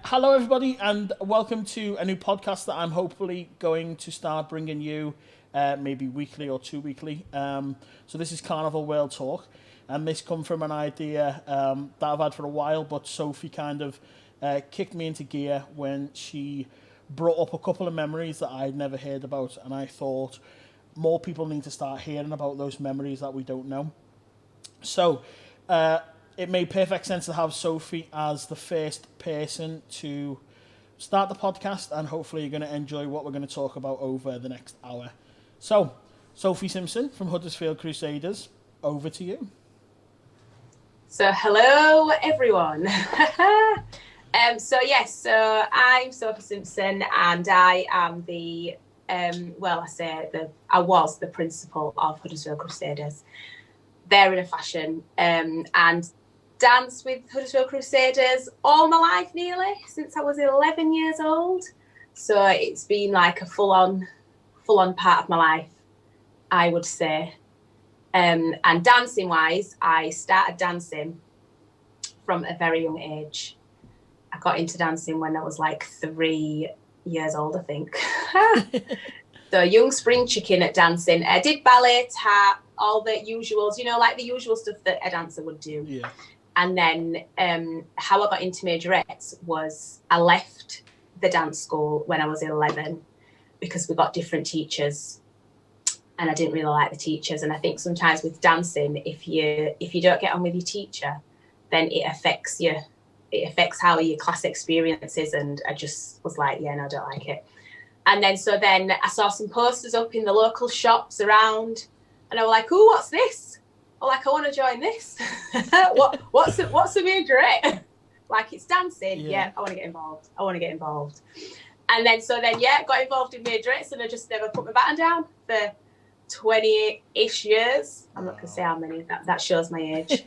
Hello, everybody, and welcome to a new podcast that I'm hopefully going to start bringing you maybe weekly or two-weekly. So this is Carnival World Talk, and this come from an idea that I've had for a while, but Sophie kind of kicked me into gear when she brought up a couple of memories that I'd never heard about, and I thought more people need to start hearing about those memories that we don't know. So it made perfect sense to have Sophie as the first person to start the podcast, and hopefully you're going to enjoy what we're going to talk about over the next hour. So, Sophie Simpson from Huddersfield Crusaders, over to you. So hello everyone. So I'm Sophie Simpson, and I am I was the principal of Huddersfield Crusaders. They're in a fashion and danced with Huddersfield Crusaders all my life, nearly since I was 11 years old. So it's been like a full-on part of my life, I would say. And dancing-wise, I started dancing from a very young age. I got into dancing when I was like 3 years old, I think. So young spring chicken at dancing. I did ballet, tap, all the usuals, like the usual stuff that a dancer would do. Yeah. And then how I got into majorettes was I left the dance school when I was 11 because we got different teachers, and I didn't really like the teachers. And I think sometimes with dancing, if you don't get on with your teacher, then it affects you. It affects how your class experience is. And I just was like, yeah, no, I don't like it. And then I saw some posters up in the local shops around, and I was like, "Oh, what's this?" I want to join this. What's a majorette? Like, it's dancing. Yeah, I want to get involved. And then got involved in majorettes, and I just never put my baton down for 20-ish years. I'm not going to say how many. That shows my age.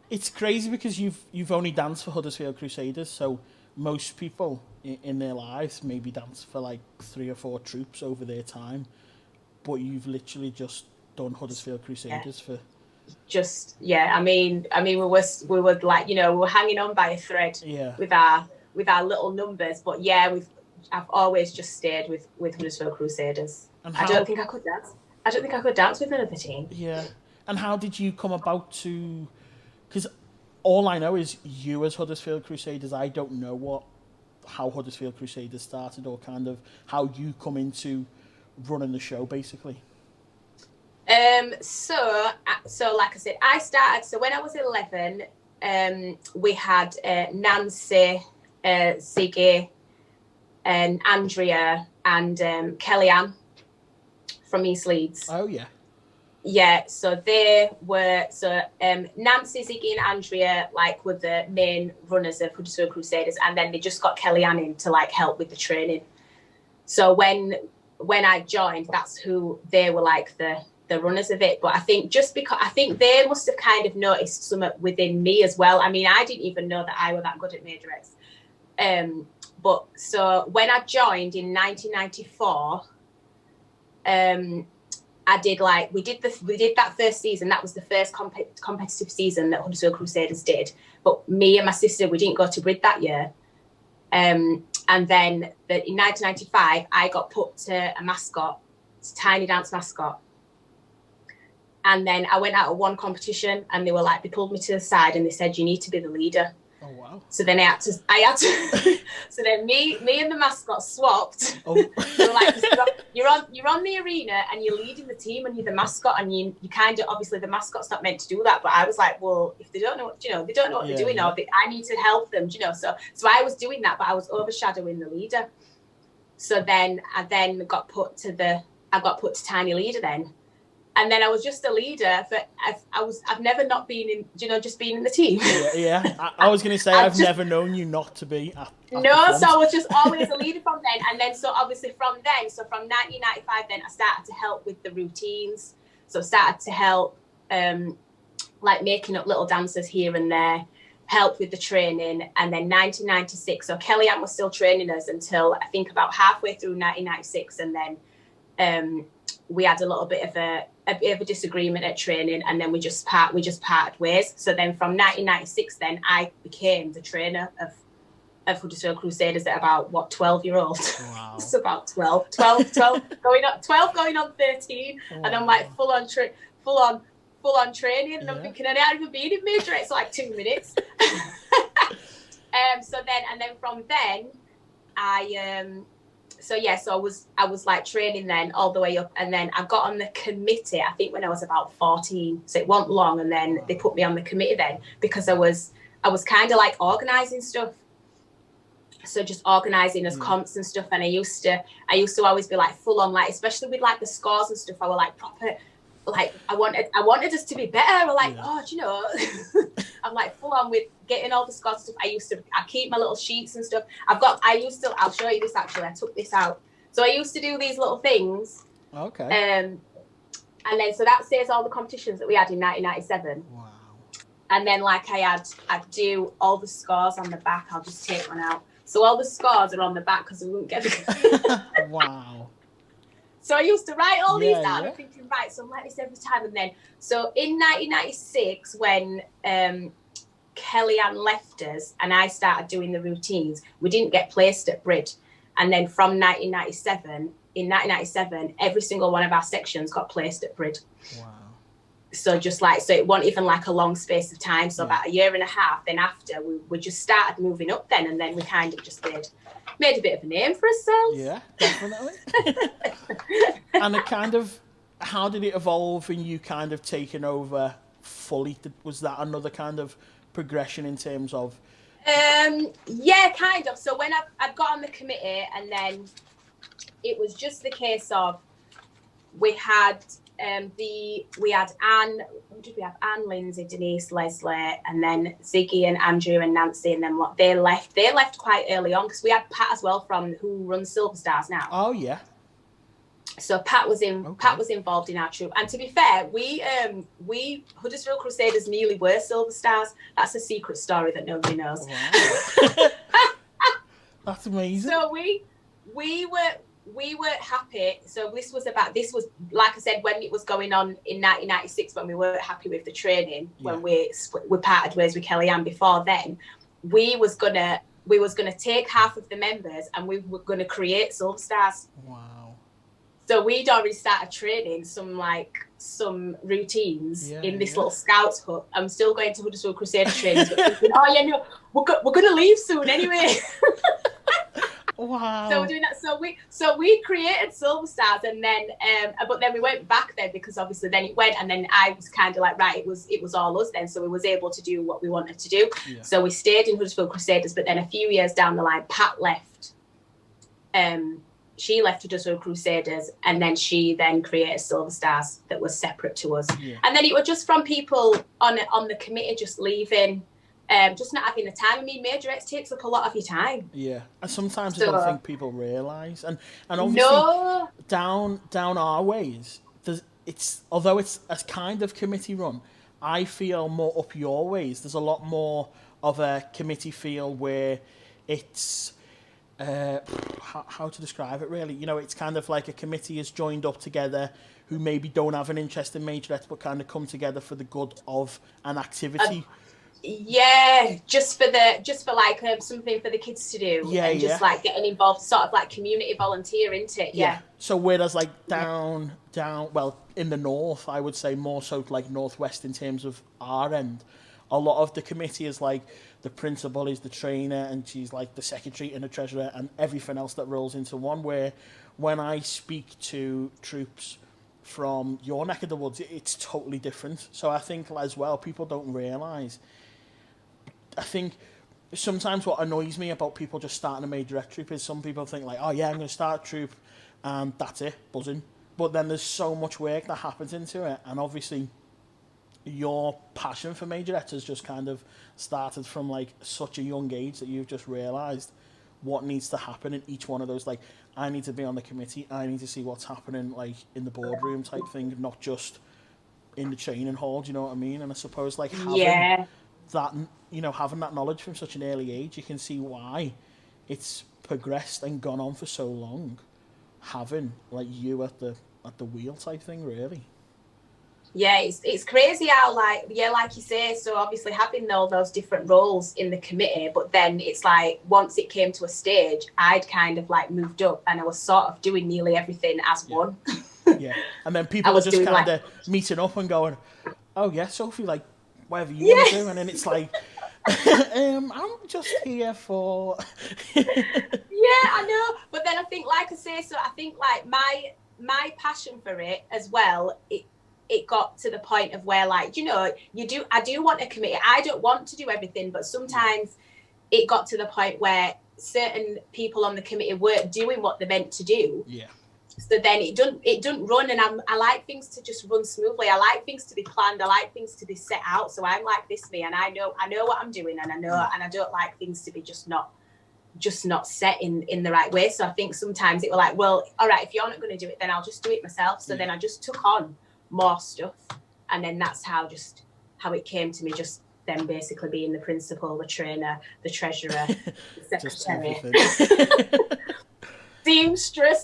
It's crazy because you've only danced for Huddersfield Crusaders, so most people in their lives maybe dance for like 3 or 4 troops over their time, but you've literally just done Huddersfield Crusaders for. I mean we were like, we were hanging on by a thread with our little numbers, but I've always just stayed with Huddersfield Crusaders. I don't think I could dance with another team. Yeah. And how did you come about to? Because all I know is you as Huddersfield Crusaders. I don't know how Huddersfield Crusaders started, or kind of how you come into running the show, basically. So like I said, I started. So when I was 11, we had Nancy, Ziggy, and Andrea, and Kellyanne from East Leeds. Oh yeah. Yeah, so they were Nancy, Ziggy, and Andrea were the main runners of Huddersfield Crusaders, and then they just got Kellyanne in to help with the training. So when I joined, that's who they were the runners of it. But I think they must have kind of noticed something within me as well. I mean, I didn't even know that I were that good at majorettes. But so when I joined in 1994, I did we did that first season. That was the first competitive season that Huddersfield Crusaders did. But me and my sister, we didn't go to Brid that year. And then in 1995, I got put to a mascot, a tiny dance mascot. And then I went out at one competition, and they pulled me to the side, and they said, "You need to be the leader." Oh wow! So then I had to. So then me and the mascot swapped. Oh. They were like, "You're on the arena, and you're leading the team, and you're the mascot, and you kind of, obviously the mascot's not meant to do that." But I was like, "Well, if they don't know what they're doing, or I need to help them, So I was doing that, but I was overshadowing the leader. So then I got put to tiny leader then. And then I was just a leader I've never not been in, just being in the team. Yeah. I was going to say, I've never known you not to be at No, so I was just always a leader from then. And then, so obviously from 1995, then I started to help with the routines. So I started to help, making up little dances here and there, help with the training. And then 1996, so Kellyanne was still training us until I think about halfway through 1996. And then we had a little bit of a disagreement at training, and then we just parted ways. So then from 1996, then I became the trainer of Huddersfield Crusaders at about, 12-year-old. Wow. It's about 12 going on 13. Wow. And I'm like full on training. And I'm thinking, I haven't even been in majorettes for like 2 minutes. So then from then, so I was like training then all the way up, and then I got on the committee, I think when I was about 14, so it wasn't long, and then they put me on the committee then because I was kind of like organising stuff, so just organising as comps and stuff, and I used to always be like full on, like especially with like the scores and stuff, I was like proper, like I wanted us to be better. I was like, oh, do you know, I'm like full on with getting all the scores and stuff. I keep my little sheets and stuff. I'll show you this actually. I took this out. So I used to do these little things. Okay. And then, so that says all the competitions that we had in 1997. Wow. And then like I'd do all the scores on the back. I'll just take one out. So all the scores are on the back because we wouldn't get them. Wow. So I used to write all these down and thinking, right, so I'm like this every time. And then, so in 1996, when Kellyanne left us and I started doing the routines, we didn't get placed at Brid. And then from 1997, every single one of our sections got placed at Brid. Wow. So just like, so it wasn't even like a long space of time. So about a year and a half, then after, we just started moving up then. And then we kind of just made a bit of a name for ourselves. Yeah, definitely. And it kind of, how did it evolve in you kind of taking over fully? Was that another kind of progression in terms of? Yeah, kind of. So when I'd got on the committee, and then it was just the case of we had Anne, did we have? Anne, Lindsay, Denise, Leslie, and then Ziggy and Andrew and Nancy, and then they left quite early on because we had Pat as well who runs Silver Stars now. Oh yeah. So Pat was involved in our troop, and to be fair, we Huddersfield Crusaders nearly were Silver Stars. That's a secret story that nobody knows. Wow. That's amazing. So we were happy. So this was like I said, when it was going on in 1996, when we weren't happy with the training, when we parted ways with Kellyanne. Before then, we was gonna take half of the members and we were gonna create Silver Stars. Wow. So we'd already started training some routines in this little scouts hut. I'm still going to Huddersfield Crusader trainings, but thinking, we're going to leave soon anyway. Wow. So we're doing that. So we created Silver Stars, and then but then we went back then because obviously then it went, and then I was kind of like, right, it was all us then. So we was able to do what we wanted to do. Yeah. So we stayed in Huddersfield Crusaders, but then a few years down the line, Pat left. She left Huddersfield Crusaders, and then she created Silver Stars that was separate to us. Yeah. And then it was just from people on the committee just leaving, just not having the time. I mean, majorettes takes up a lot of your time. Yeah, and sometimes I don't think people realise. And obviously down our ways, although it's a kind of committee run, I feel more up your ways. There's a lot more of a committee feel where it's how to describe it really. You know, it's kind of like a committee is joined up together who maybe don't have an interest in majorettes but kind of come together for the good of an activity. Just for like something for the kids to do. Just like getting involved, sort of like community volunteer, isn't it? Yeah. So whereas like down well in the north, I would say more so like northwest in terms of our end, a lot of the committee is like the principal is the trainer and she's like the secretary and the treasurer and everything else that rolls into one. Where when I speak to troops from your neck of the woods, it's totally different. So I think as well, people don't realise. I think sometimes what annoys me about people just starting a majorette troop is some people think like, oh yeah, I'm going to start a troop and that's it, buzzing. But then there's so much work that happens into it, and obviously your passion for majorettes has just kind of started from like such a young age that you've just realised what needs to happen in each one of those. Like, I need to be on the committee, I need to see what's happening like in the boardroom type thing, not just in the training hall, do you know what I mean? And I suppose like having that, you know, having that knowledge from such an early age, you can see why it's progressed and gone on for so long, having like you at the wheel type thing, really. Yeah, it's crazy how like you say, so obviously having all those different roles in the committee, but then it's like once it came to a stage, I'd kind of like moved up and I was sort of doing nearly everything as one. Yeah, and then I people are was just doing kind like of meeting up and going, "Oh yeah, Sophie, like whatever you want to yeah, do," and then it's like, "I'm just here for." yeah, I know. But then I think, like I say, so I think like my passion for it as well. It got to the point of where like I do want to commit. I don't want to do everything, but sometimes it got to the point where certain people on the committee weren't doing what they're meant to do. Yeah. So then it doesn't run, and I like things to just run smoothly. I like things to be planned. I like things to be set out. So I'm like this me, and I know what I'm doing, and I don't like things to be just not set in the right way. So I think sometimes it was like, well, all right, if you're not going to do it, then I'll just do it myself. So then I just took on more stuff, and then that's how it came to me. Just then basically being the principal, the trainer, the treasurer, the secretary. Seamstress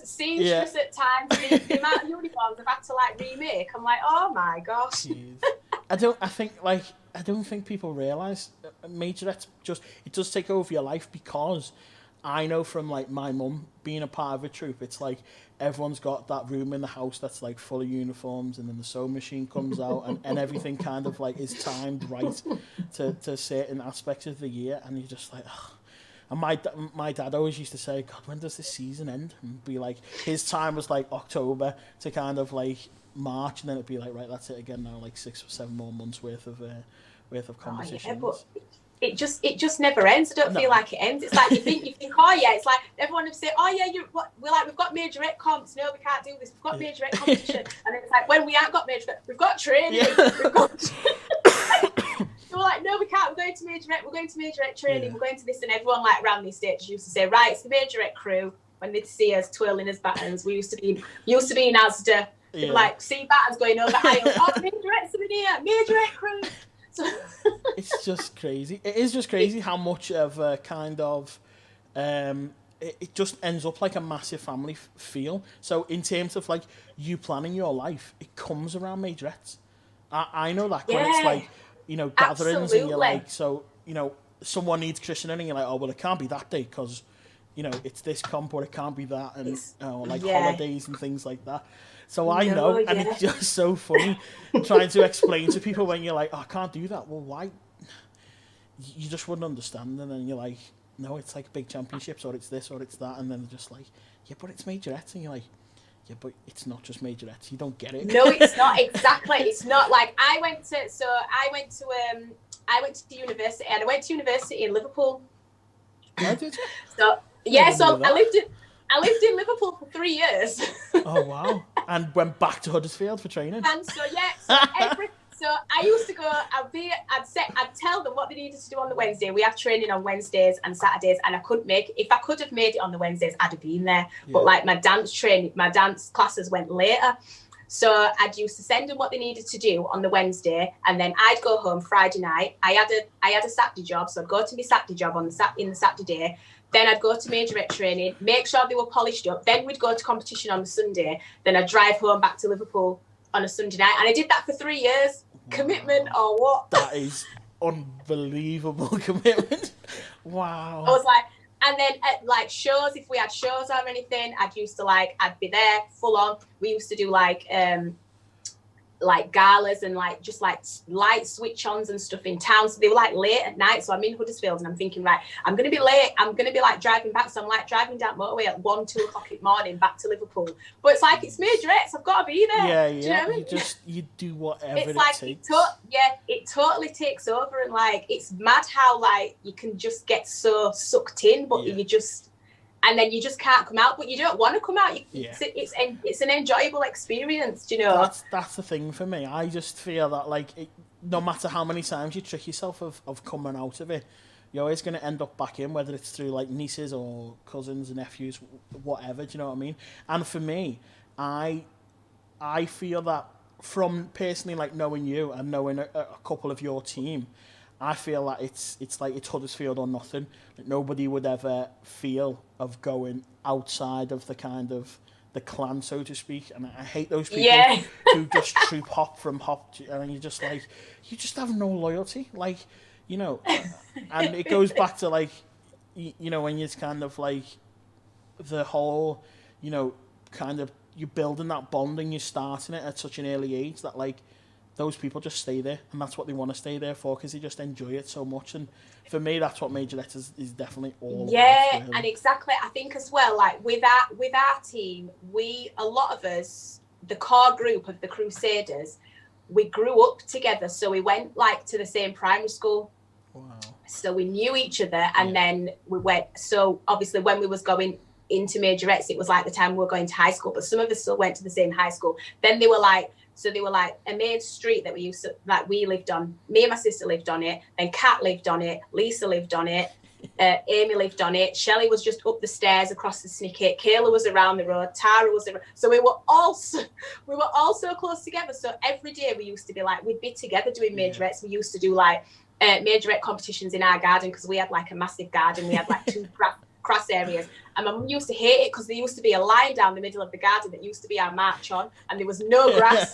at times. The amount of uniforms I've had to like remake, I'm like, oh my gosh. Jeez. I don't think people realise majorettes it does take over your life, because I know from like my mum being a part of a troop, it's like everyone's got that room in the house that's like full of uniforms, and then the sewing machine comes out, and everything kind of like is timed right to certain aspects of the year, and you're just like, ugh. And my dad always used to say, God, when does this season end? And be like, his time was like October to kind of like March, and then it'd be like, right, that's it again now, like 6 or 7 more months worth of competitions. Yeah, but it just never ends. I don't feel like it ends. It's like you think, oh yeah, it's like everyone would say, oh yeah, we've got majorette comps. No, we can't do this. We've got majorette competition, and then it's like when we haven't got majorette, we've got training. We've got. They were like, no, we can't. We're going to majorette training. We're going to this, and everyone like around these stages used to say, right, it's the majorette crew. When they'd see us twirling as buttons, we used to be in Asda. They'd like see buttons going over aisles. Oh, majorettes are in here. Majorette crew. So it's just crazy. It is just crazy how much of a kind of it just ends up like a massive family feel. So in terms of like you planning your life, it comes around majorettes. I know that when it's like, gatherings, and you're like, so, someone needs christening, and you're like, oh, well, it can't be that day because, it's this comp, or it can't be that, and holidays and things like that. So I know, and it's just so funny trying to explain to people when you're like, oh, I can't do that. Well, why? You just wouldn't understand, and then you're like, no, it's like big championships, or it's this, or it's that, and then they're just like, yeah, but it's majorettes, and you're like, yeah, but it's not just majorettes. You don't get it. No, it's not. Exactly. It's not like I went to university, and I went to university in Liverpool. Oh, did you? So yeah, so I lived in Liverpool for 3 years. Oh wow! And went back to Huddersfield for training. And so so I used to go. I'd tell them what they needed to do on the Wednesday. We have training on Wednesdays and Saturdays, and I couldn't make it. If I could have made it on the Wednesdays, I'd have been there. Yeah. But like my dance classes went later, so I'd used to send them what they needed to do on the Wednesday, and then I'd go home Friday night. I had a Saturday job, so I'd go to my Saturday job in the Saturday day. Then I'd go to majorette training, make sure they were polished up. Then we'd go to competition on the Sunday. Then I'd drive home back to Liverpool on a Sunday night, and I did that for 3 years. Commitment or what? That is unbelievable commitment. Wow. I was like, and then at like shows, if we had shows or anything, I'd be there full on. We used to do like galas and like just like light switch ons and stuff in town. So they were like late at night. So I'm in Huddersfield and I'm thinking, right, I'm going to be late. I'm going to be like driving back. So I'm like driving down motorway at 1-2 o'clock in the morning back to Liverpool. But it's like, it's majorettes. I've got to be there. Yeah. Do you know what I mean? You do whatever it's like, takes. It totally takes over. And like, it's mad how like you can just get so sucked in, but and then you just can't come out, but you don't want to come out. It's an enjoyable experience, you know. That's the thing for me. I just feel that like no matter how many times you trick yourself of coming out of it, you're always going to end up back in, whether it's through like nieces or cousins and nephews, whatever. Do you know what I mean? And for me, I feel that from personally like knowing you and knowing a couple of your team, I feel that it's like it's Huddersfield or nothing. Like nobody would ever feel of going outside of the kind of the clan, so to speak. And I hate those people Yeah. who just troop hop from hop and you're just like, you just have no loyalty, like, you know. And it goes back to like, you know, when it's kind of like the whole, you know, kind of you're building that bond and you're starting it at such an early age that like those people just stay there, and that's what they want to stay there for because they just enjoy it so much. And for me, that's what Majorette is definitely all about. Yeah, Really. and exactly. I think as well, like with our team, a lot of us, the core group of the Crusaders, we grew up together. So we went like to the same primary school. Wow. So we knew each other, and then we went. So obviously, when we was going into Majorettes, it was like the time we were going to high school. But some of us still went to the same high school. Then they were like a main street that we used to, like we lived on. Me and my sister lived on it. Then Kat lived on it. Lisa lived on it. Amy lived on it. Shelley was just up the stairs across the Snicket. Kayla was around the road. Tara was around. So we were all so close together. So every day we used to be like, we'd be together doing majorettes. We used to do like majorette competitions in our garden because we had like a massive garden. We had like two grass areas, and my mum used to hate it because there used to be a line down the middle of the garden that used to be our march on, and there was no grass.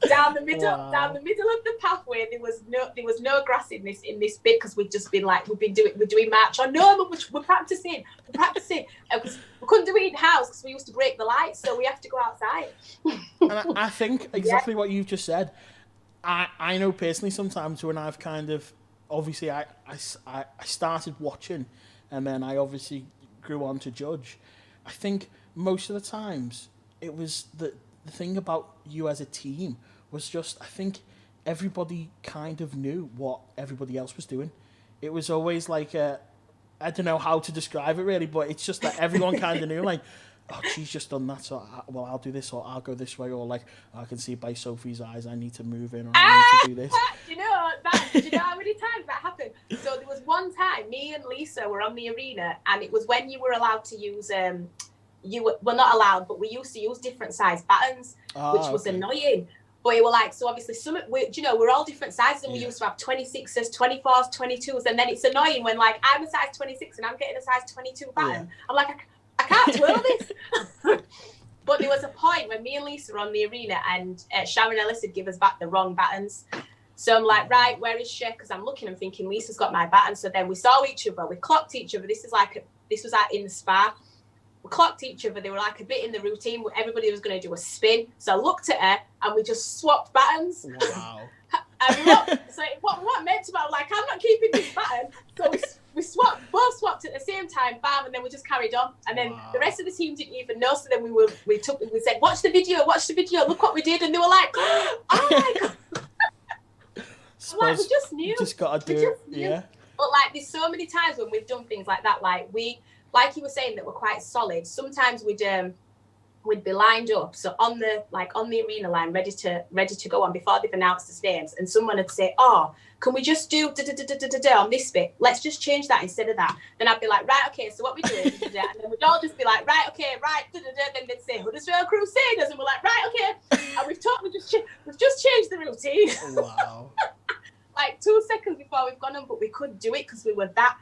down the middle of the pathway, there was no grass in this bit because we'd just been like we're doing march on. No, Mum, we're practicing because we couldn't do it in the house because we used to break the lights, so we have to go outside. And I think exactly what you've just said. I know personally sometimes when I've kind of obviously I started watching. And then I obviously grew on to judge. I think most of the times it was the thing about you as a team was just, I think everybody kind of knew what everybody else was doing. It was always like I don't know how to describe it really, but it's just that everyone kind of knew like, oh, she's just done that, so I'll do this, or I'll go this way, or like, I can see by Sophie's eyes I need to move in, or I need to do this. Do you know how many times that happened? So there was one time, me and Lisa were on the arena, and it was when you were allowed to use, well, not allowed, but we used to use different size battens, which was annoying. But it were like, so obviously we're all different sizes, and we used to have 26s, 24s, 22s, and then it's annoying when like I'm a size 26 and I'm getting a size 22 batten. I'm like, I can't twirl this. But there was a point when me and Lisa were on the arena, and Sharon Ellis had given us back the wrong battens. So I'm like, right, where is she? Because I'm looking and thinking Lisa's got my baton. So then we saw each other, we clocked each other. This was like in the spa. We clocked each other. They were like a bit in the routine. Everybody was going to do a spin. So I looked at her and we just swapped battens. Wow. And so what meant to I'm like, I'm not keeping this baton. So we both swapped at the same time, bam, and then we just carried on. And then the rest of the team didn't even know. So then we said, watch the video, look what we did. And they were like, oh my God. Like, we just knew. Just got to do it, yeah. But like, there's so many times when we've done things like that. Like you were saying that we're quite solid. Sometimes we'd be lined up, so on the arena line, ready to go on before they've announced the names, and someone would say, "Oh, can we just do on this bit? Let's just change that instead of that." Then I'd be like, "Right, okay, so what we doing?" And then we'd all just be like, "Right, okay, right." Then they'd say, "Huddersfield Crusaders," and we're like, "Right, okay," and we've just changed the routine. Wow. Like 2 seconds before we've gone on, but we could do it because we were that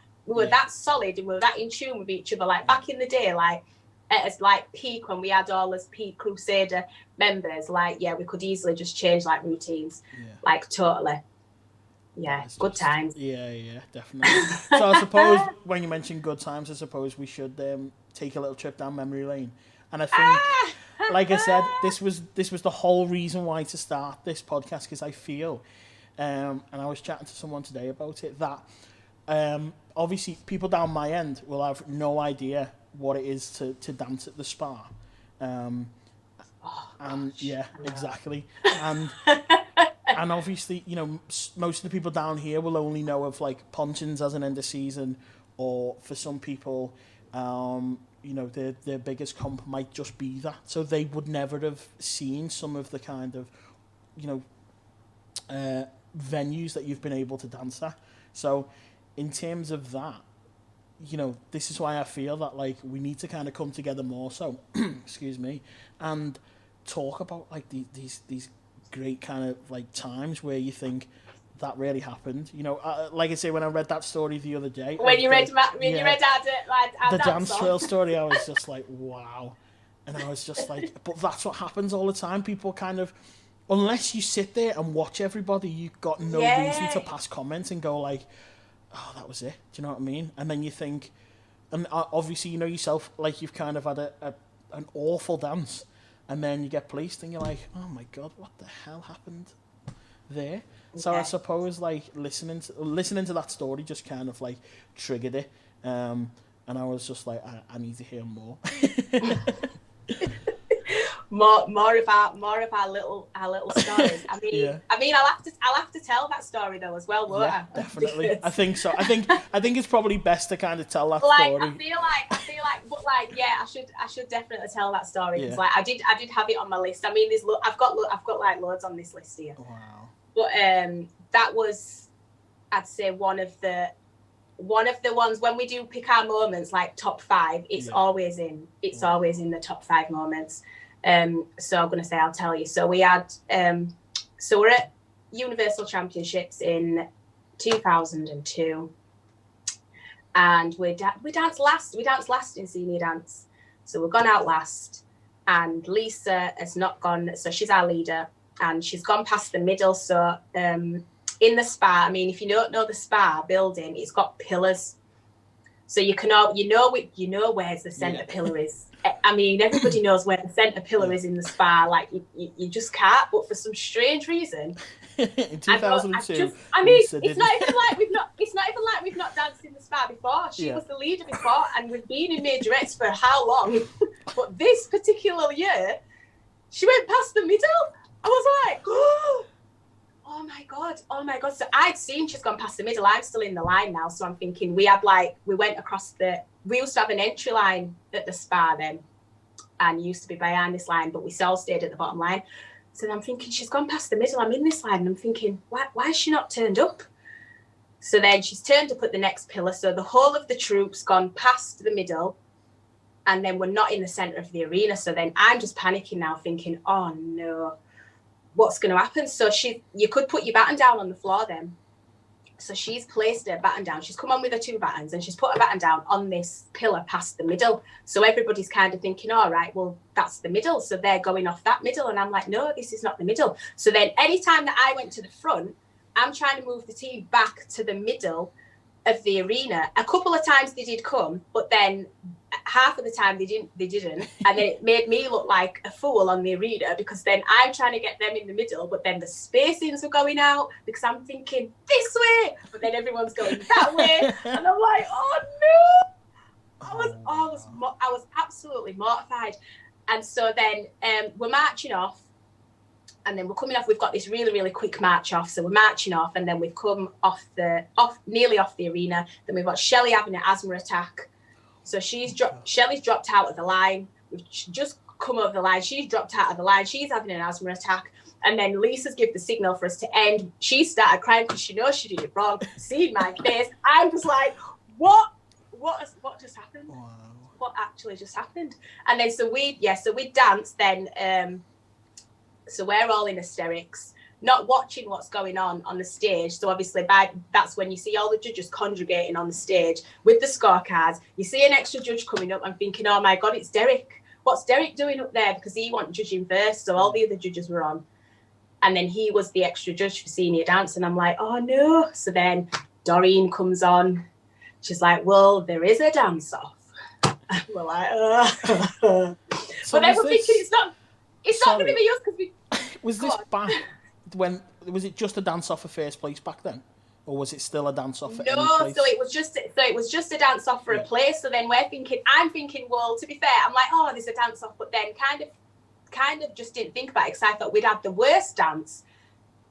solid and we were that in tune with each other. Like back in the day, like at its like peak when we had all as peak Crusader members, like we could easily just change like routines, like totally. Yeah, good times. Yeah, definitely. So I suppose when you mention good times, I suppose we should take a little trip down memory lane. And I think, like I said, this was the whole reason why to start this podcast, because I feel, and I was chatting to someone today about it, that obviously people down my end will have no idea what it is to dance at the spa. Exactly. And obviously, most of the people down here will only know of like Pontins as an end of season, or for some people, their biggest comp might just be that. So they would never have seen some of the kind of, venues that you've been able to dance at. So in terms of that, this is why I feel that like we need to kind of come together more so, excuse me, and talk about like these great kind of like times where you think that really happened. Like I say, when I read that story the other day, when you read our the dance trail story, I was just like, wow. And I was just like, but that's what happens all the time. People kind of, unless you sit there and watch everybody, you've got no reason to pass comments and go like, oh, that was it. Do you know what I mean? And then you think, and obviously you know yourself, like you've kind of had an awful dance, and then you get policed and you're like, oh my God, what the hell happened there? So I suppose like listening to that story just kind of like triggered it. And I was just like, I need to hear more. more of our little stories. I mean, I'll have to tell that story though as well, won't I? Definitely. Because I think so. I think it's probably best to kind of tell that like, story. I feel like, but like, yeah, I should definitely tell that story because like I did have it on my list. I mean, I've got like loads on this list here. Wow. But that was, I'd say, one of the ones when we do pick our moments, like top 5. It's always in the top 5 moments. So I'm gonna say I'll tell you. So we had so we're at Universal Championships in 2002, and we danced last. We danced last in senior dance, so we've gone out last. And Lisa has not gone, so she's our leader, and she's gone past the middle. So in the spa, I mean, if you don't know the spa building, it's got pillars, so you know where the centre pillar is. I mean, everybody knows where the centre pillar is in the spa. Like you just can't. But for some strange reason, in 2002, it's not even like we've not danced in the spa before. She was the leader before, and we've been in majorettes for how long? But this particular year, she went past the middle. I was like, oh my god. So I'd seen she's gone past the middle. I'm still in the line now, so I'm thinking we went across we used to have an entry line at the spa then, and used to be behind this line, but we all stayed at the bottom line. So I'm thinking, she's gone past the middle, I'm in this line, and I'm thinking, why has she not turned up? So then she's turned up at the next pillar, so the whole of the troop's gone past the middle, and then we're not in the centre of the arena. So then I'm just panicking now, thinking, oh no, what's going to happen? So you could put your baton down on the floor then. So she's placed her baton down. She's come on with her 2 batons, and she's put her baton down on this pillar past the middle. So everybody's kind of thinking, all right, well, that's the middle. So they're going off that middle. And I'm like, no, this is not the middle. So then anytime that I went to the front, I'm trying to move the team back to the middle of the arena. A couple of times they did come, but then half of the time they didn't. And then it made me look like a fool on the arena, because then I'm trying to get them in the middle, but then the spacings were going out because I'm thinking this way, but then everyone's going that way. And I'm like, oh no. I was absolutely mortified. And so then we're marching off, and then we're coming off. We've got this really, really quick march off. So we're marching off, and then we've come nearly off the arena. Then we've got Shelley having an asthma attack. So Shelley's dropped out of the line. We've just come over the line. She's dropped out of the line. She's having an asthma attack. And then Lisa's given the signal for us to end. She started crying because she knows she did it wrong. Seeing my face, I'm just like, what just happened? Wow. What actually just happened? And then so we danced then. So we're all in hysterics, not watching what's going on the stage. So obviously that's when you see all the judges congregating on the stage with the scorecards. You see an extra judge coming up. I'm thinking, oh my God, it's Derek. What's Derek doing up there? Because he wanted judging first. So all the other judges were on. And then he was the extra judge for senior dance. And I'm like, oh no. So then Doreen comes on. She's like, well, there is a dance off. And we're like, oh. So but then we're thinking it's not going to be us because we. Was this back when, was it just a dance off for first place back then, or was it still a dance off for any place? So it was just a dance off for a place. So then I'm thinking, well, to be fair, I'm like, oh, there's a dance off, but then kind of just didn't think about it, because I thought we'd had the worst dance.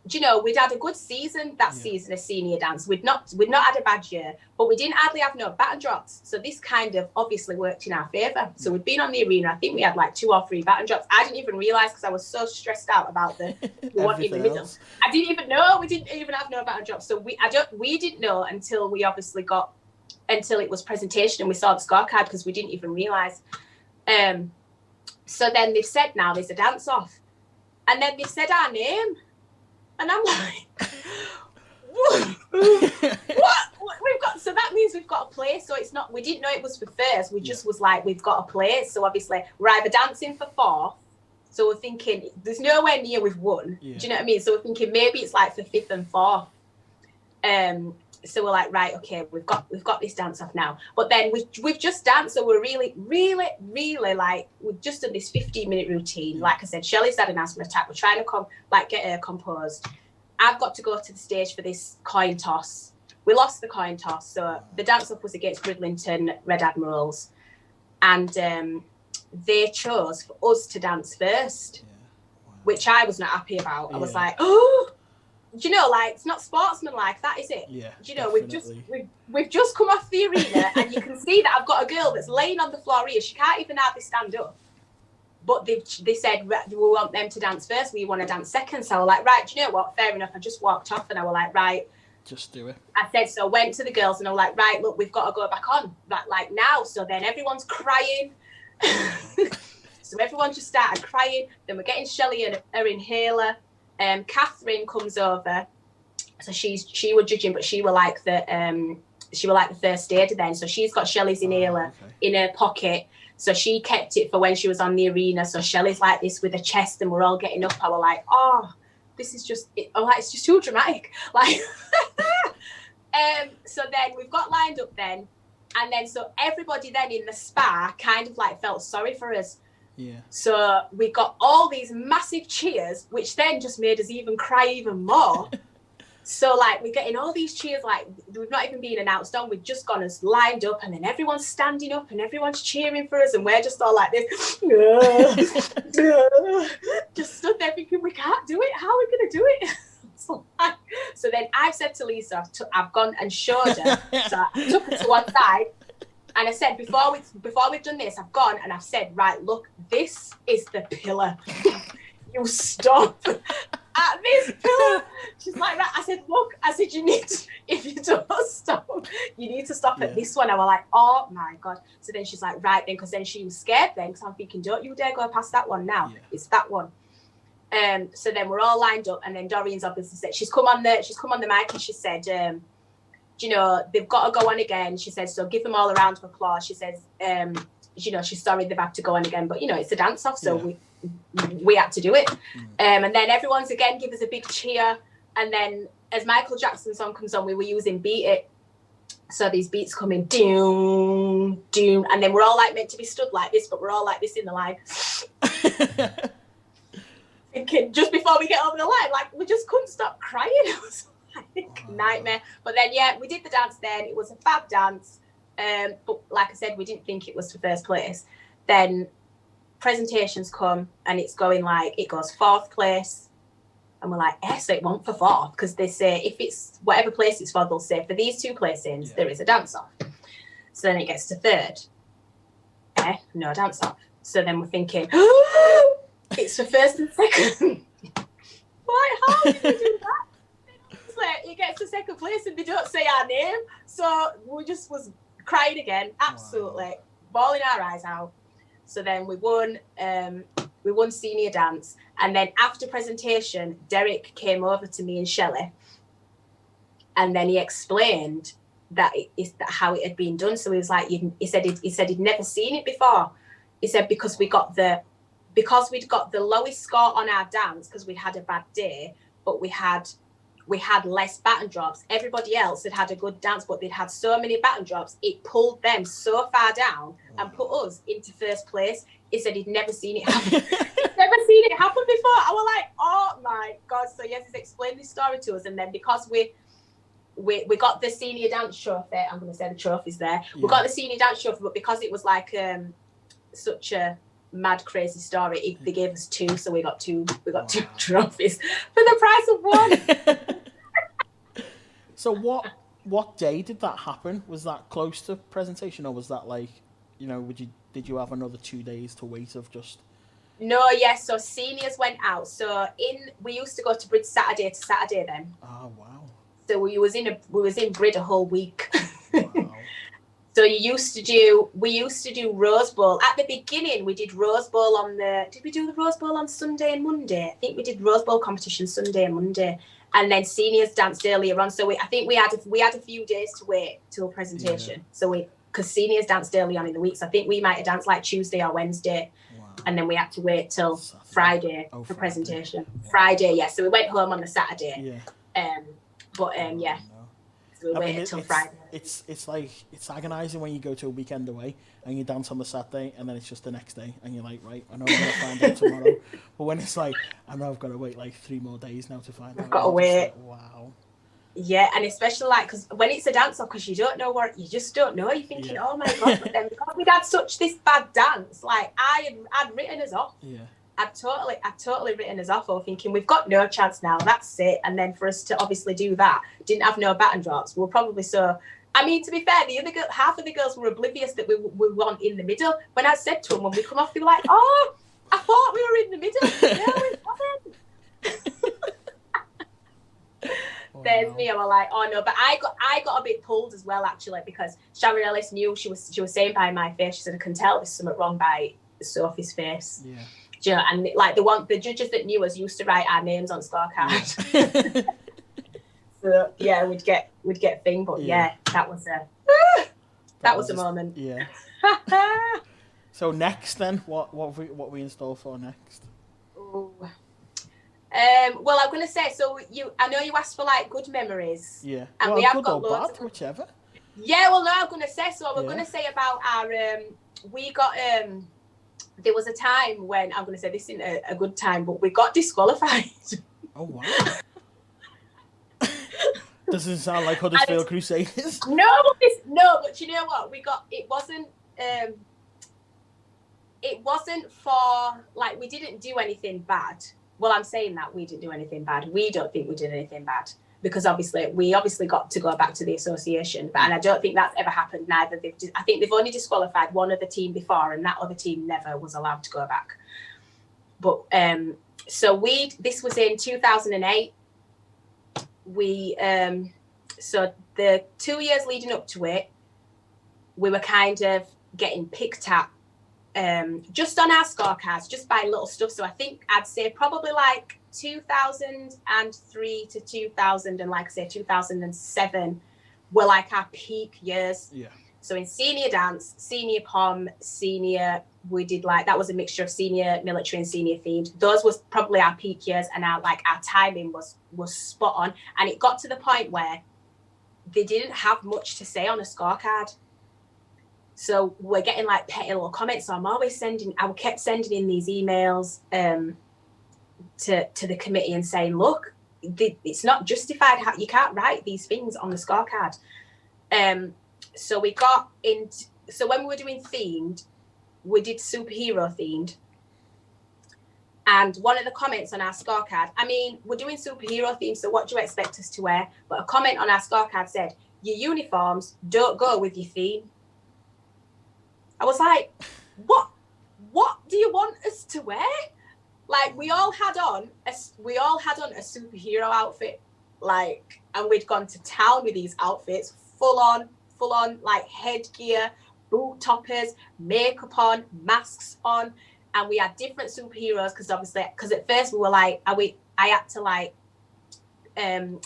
Do you know, we'd had a good season season of senior dance. We'd not had a bad year, but we didn't hardly have no baton drops. So this kind of obviously worked in our favour. So we'd been on the arena. I think we had like 2 or 3 baton drops. I didn't even realise, because I was so stressed out about the one in the middle. I didn't even know we didn't even have no baton drops. So we didn't know until we obviously until it was presentation and we saw the scorecard, because we didn't even realise. So then they've said now there's a dance off, and then they've said our name. And I'm like, what? We've so that means we've got a place. So it's not, we didn't know it was for first. We just was like, we've got a place. So obviously we're either dancing for fourth. So we're thinking there's nowhere near we've won. Do you know what I mean? So we're thinking maybe it's like for fifth and fourth. So we're like, right, okay, we've got this dance off now. But then we've just danced, so we're really like, we've just done this 15-minute routine. Like I said, Shelley's had an asthma attack. We're trying to get her composed. I've got to go to the stage for this coin toss. We lost the coin toss, so the dance off was against Bridlington Red Admirals, and they chose for us to dance first, which I was not happy about. I was like, oh. Do you know, like, it's not sportsmanlike, that is it? Yeah. Do you know, we've just come off the arena, and you can see that I've got a girl that's laying on the floor here. She can't even hardly stand up. But they said, we want them to dance first. We want to dance second. So I was like, right, do you know what? Fair enough. I just walked off, and I was like, right. Just do it. I said, so I went to the girls, and I was like, right, look, we've got to go back on. Like now. So then everyone's crying. So everyone just started crying. Then we're getting Shelley and her inhaler. Catherine comes over, so she was judging, but she were like the first aider then. So she's got Shelley's inhaler in her pocket, so she kept it for when she was on the arena. So Shelley's like this with her chest, and we're all getting up. I was like, oh, this is just, it's just too dramatic. Like, so then we've got lined up then, and then so everybody then in the spa kind of like felt sorry for us. Yeah. So we got all these massive cheers, which then just made us even cry even more. So like we're getting all these cheers, like we've not even been announced on, we've just gone as lined up, and then everyone's standing up and everyone's cheering for us, and we're just all like this, just stood there thinking, we can't do it, how are we going to do it? So then I've said to Lisa, I've gone and showed her, so I took her to one side. And I said, before we've done this, I've gone and I've said, right, look, this is the pillar. You stop at this pillar. She's like, right. I said, look, you need to, if you don't stop, you need to stop at this one. I was like, oh my God. So then she's like, right then, because then she was scared then, because I'm thinking, don't you dare go past that one now. Yeah. It's that one. So then we're all lined up, and then Doreen's obviously said, she's come on the mic, and she said, you know, they've got to go on again. She says, so give them all a round of applause. She says, you know, she's sorry they've had to go on again, but, you know, it's a dance-off, so we had to do it. And then everyone's again give us a big cheer. And then as Michael Jackson's song comes on, we were using Beat It. So these beats come in, doom, doom. And then we're all, like, meant to be stood like this, but we're all like this in the line. Thinking, just before we get over the line, like, we just couldn't stop crying. It was nightmare. But then we did the dance then. It was a fab dance, but like I said, we didn't think it was for first place. Then presentations come, and it's going like, it goes fourth place, and we're like, so it won't for fourth, because they say if it's whatever place it's for, they'll say for these two placings there is a dance off. So then it gets to third, no dance off. So then we're thinking, it's for first and second. Like, how did we do that? It gets to second place and they don't say our name, so we just was crying again, absolutely bawling our eyes out. So then we won senior dance, and then after presentation, Derek came over to me and Shelley, and then he explained that how it had been done. So he was like, he said he'd never seen it before. He said because we'd got the lowest score on our dance because we'd had a bad day, but we had less baton drops. Everybody else had a good dance, but they'd had so many baton drops, it pulled them so far down and put us into first place. He said he'd never seen it happen. He'd never seen it happen before. I was like, oh my God. So yes, he's explained this story to us. And then because we got the senior dance trophy, I'm going to say the trophy's there. Yeah. We got the senior dance trophy, but because it was like such a mad crazy story, they gave us two, so we got two trophies for the price of one. So what day did that happen? Was that close to presentation, or was that like, you know, did you have another 2 days to wait of just? No, yes. So seniors went out. So we used to go to Brid Saturday to Saturday then. Oh wow. So we was in Brid a whole week. Wow. So we used to do Rose Bowl. At the beginning, we did Rose Bowl did we do the Rose Bowl on Sunday and Monday? I think we did Rose Bowl competition Sunday and Monday. And then seniors danced earlier on. So I think we had a few days to wait till presentation. Yeah. So because seniors danced early on in the week. So I think we might have danced like Tuesday or Wednesday. Wow. And then we had to wait till Friday for presentation. Wow. Friday, yeah. So we went home on the Saturday. Yeah. Yeah. So we waited till Friday. It's like, it's agonising when you go to a weekend away and you dance on the Saturday and then it's just the next day and you're like, right, I know I'm going to find out tomorrow. But when it's like, I know I've got to wait like 3 more days now to find out. I've got to wait. Like, wow. Yeah, and especially like, because when it's a dance off, because you just don't know. You're thinking, oh my God, but then because we'd had such this bad dance, like I'd written us off. Yeah. I'd totally written us off, or thinking we've got no chance now, that's it. And then for us to obviously do that, didn't have no baton drops. We're probably so. I mean, to be fair, the other half of the girls were oblivious that we weren't in the middle. When I said to them when we come off, they were like, "Oh, I thought we were in the middle." No, we wasn't. There's me. I was like, "Oh no," but I got a bit pulled as well actually, because Sharon Ellis knew she was saying by my face. She said, "I can tell there's something wrong by Sophie's face." Yeah. You know, and like the judges that knew us used to write our names on scorecards. Yeah. So yeah, we'd get thing, but yeah that was a moment. Yeah. So next then, what we in store for next? Ooh. Well, I'm gonna say, so I know you asked for like good memories. Yeah. And well, we have got loads bad, whichever. Yeah, well no, I'm gonna say, so we're gonna say about our we got there was a time when, I'm going to say this isn't a good time, but we got disqualified. Oh, wow. Doesn't sound like Huddersfield Crusaders. No, but you know what? It wasn't for, like, we didn't do anything bad. Well, I'm saying that we didn't do anything bad. We don't think we did anything bad. Because we obviously got to go back to the association, and I don't think that's ever happened neither. I think they've only disqualified one other team before, and that other team never was allowed to go back. But so this was in 2008. So the 2 years leading up to it, we were kind of getting picked at just on our scorecards, just by little stuff. So I think I'd say probably like 2003 to 2000 and like I say 2007 were like our peak years. Yeah. So in senior dance, senior pom, senior, we did like, that was a mixture of senior military and senior themed. Those was probably our peak years, and our timing was spot on. And it got to the point where they didn't have much to say on a scorecard. So we're getting like petty little comments. So I kept sending in these emails to the committee and saying, look, it's not justified. You can't write these things on the scorecard. So we got in. So when we were doing themed, we did superhero themed. And one of the comments on our scorecard, I mean, we're doing superhero themed, so what do you expect us to wear? But a comment on our scorecard said, your uniforms don't go with your theme. I was like, what do you want us to wear? Like, we all had on a superhero outfit, like, and we'd gone to town with these outfits, full on, like headgear, boot toppers, makeup on, masks on, and we had different superheroes because at first we were like, I had to like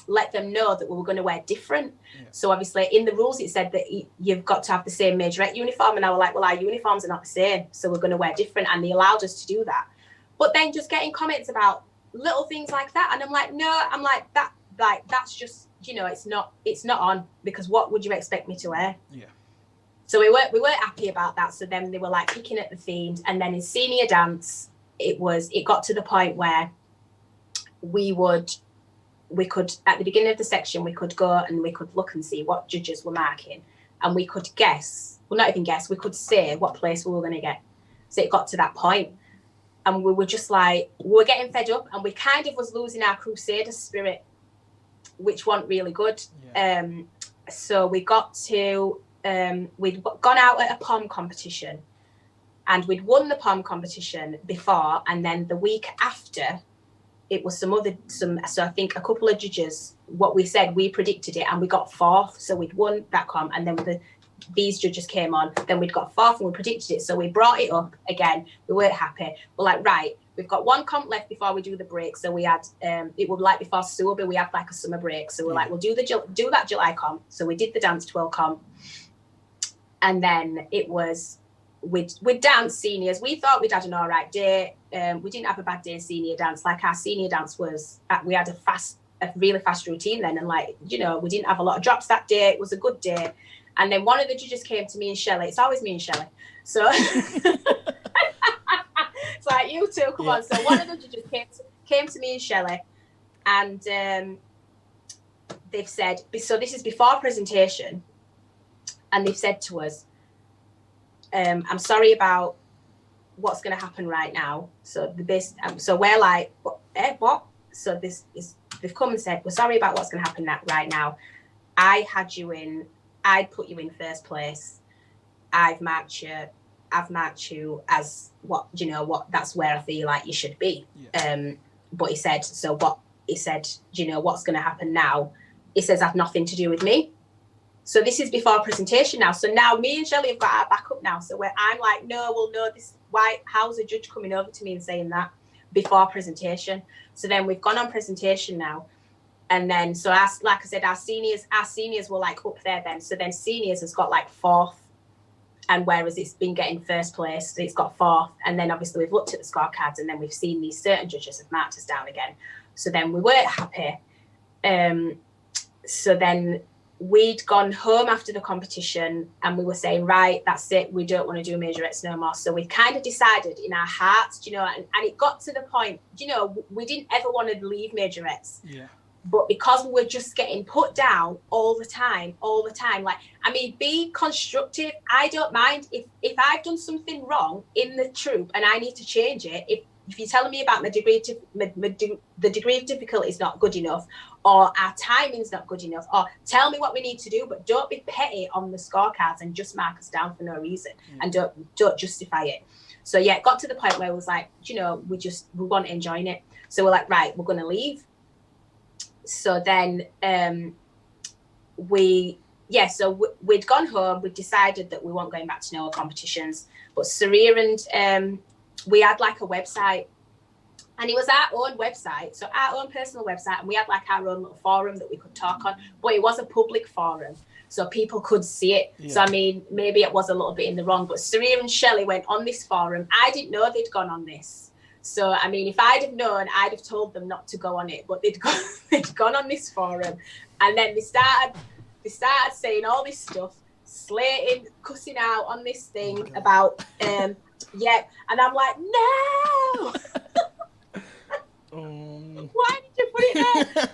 let them know that we were going to wear different. Yeah. So obviously in the rules it said that you've got to have the same majorette uniform, and I was like, well, our uniforms are not the same, so we're going to wear different, and they allowed us to do that. But then just getting comments about little things like that, and I'm like, no, that's just, you know, it's not on, because what would you expect me to wear? Yeah. So we weren't happy about that. So then they were like picking at the themes, and then in senior dance, it got to the point where we could at the beginning of the section we could go and we could look and see what judges were marking, and we could guess. Well, not even guess. We could say what place we were going to get. So it got to that point. And we were just like, we were getting fed up, and we kind of was losing our crusader spirit, which wasn't really good. Yeah. So we got to, we'd gone out at a pom competition, and we'd won the pom competition before, and then the week after, it was so I think a couple of judges, what we said, we predicted it, and we got fourth. So we'd won that com, and then these judges came on, then we'd got fourth and we predicted it. So we brought it up again. We weren't happy. We're like, right, we've got one comp left before we do the break. So we had, it would like before Subi, we had like a summer break. So we're like, we'll do that July comp. So we did the dance twirl comp. And then it was, we'd dance seniors. We thought we'd had an all right day. We didn't have a bad day in senior dance. Like our senior dance was, we had a really fast routine then. And like, you know, we didn't have a lot of drops that day. It was a good day. And then one of the judges came to me and Shelley. It's always me and Shelley. So it's like, you two, come on. So one of the judges came to me and Shelley, and they've said, so this is before presentation, and they've said to us, I'm sorry about what's going to happen right now. So so we're like, what? So they've come and said, we're sorry about what's going to happen right now. I'd put you in first place. I've marked you as what, you know, what, that's where I feel like you should be. Yeah. But he said, you know, what's going to happen now? He says, have nothing to do with me. So this is before presentation now. So now me and Shelley have got our backup now. So I'm like, no, how's a judge coming over to me and saying that before presentation? So then we've gone on presentation now. And then, so like I said, our seniors were like up there then. So then seniors has got like fourth. And whereas it's been getting first place, it's got fourth. And then obviously we've looked at the scorecards and then we've seen these certain judges have marked us down again. So then we weren't happy. So then we'd gone home after the competition and we were saying, right, that's it. We don't want to do majorettes no more. So we kind of decided in our hearts, you know, and it got to the point, you know, we didn't ever want to leave majorettes. Yeah. But because we were just getting put down all the time, like, I mean, be constructive. I don't mind if I've done something wrong in the troupe and I need to change it. If you're telling me about the degree of difficulty is not good enough, or our timing's not good enough, or tell me what we need to do, but don't be petty on the scorecards and just mark us down for no reason and don't justify it. So yeah, it got to the point where it was like, you know, we weren't enjoying it. So we're like, right, we're going to leave. So then we'd gone home. We decided that we weren't going back to no competitions. But Saria and we had like a website, and it was our own website, so our own personal website, and we had like our own little forum that we could talk on. But it was a public forum, so people could see it. Yeah. So I mean, maybe it was a little bit in the wrong. But Saria and Shelley went on this forum. I didn't know they'd gone on this. So, I mean, if I'd have known, I'd have told them not to go on it. But they'd gone on this forum. And then they started saying all this stuff, slating, cussing out on this thing about, yeah. And I'm like, no! Why did you put it there?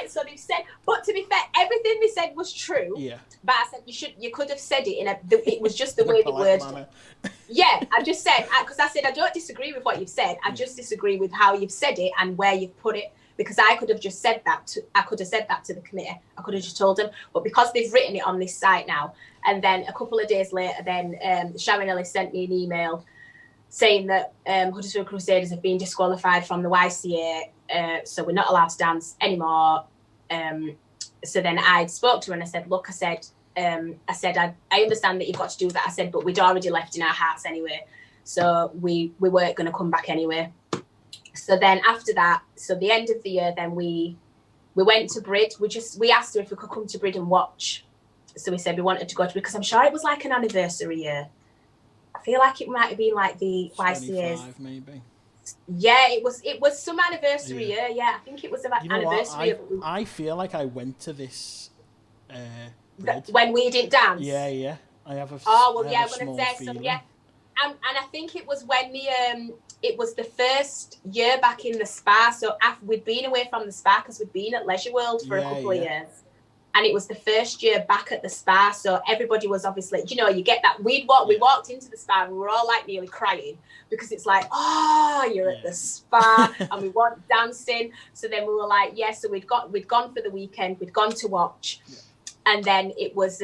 So they've said, but to be fair, everything they said was true. Yeah. But I said you could have said it it was just the way the words. Yeah, I just said, because I said I don't disagree with what you've said. I just disagree with how you've said it and where you've put it. Because I could have just said that. I could have said that to the committee. I could have just told them. But because they've written it on this site now, and then a couple of days later, then Sharon Ellis sent me an email saying that Huddersfield Crusaders have been disqualified from the YCA, so we're not allowed to dance anymore. So then I spoke to her and I said, look, I understand that you've got to do that. I said, but we'd already left in our hearts anyway. So we weren't going to come back anyway. So then after that, so the end of the year, then we went to Brid. We asked her if we could come to Brid and watch. So we said we wanted to go to Brid because I'm sure it was like an anniversary year. I feel like it might have been like the YCA's. Maybe. Yeah, it was some anniversary year. Yeah, I think it was about anniversary. I feel like I went to this. When we didn't dance. Yeah. I have a. Oh well, yeah. I'm gonna say so. Yeah, and I think it was when it was the first year back in the spa. So after we'd been away from the spa because we'd been at Leisure World for a couple of years. And it was the first year back at the spa. So everybody was obviously, you know, you get that. We walked into the spa and we were all like nearly crying because it's like, oh, you're at the spa and we want dancing. So then we were like, so we'd gone for the weekend. We'd gone to watch. Yeah. And then it was,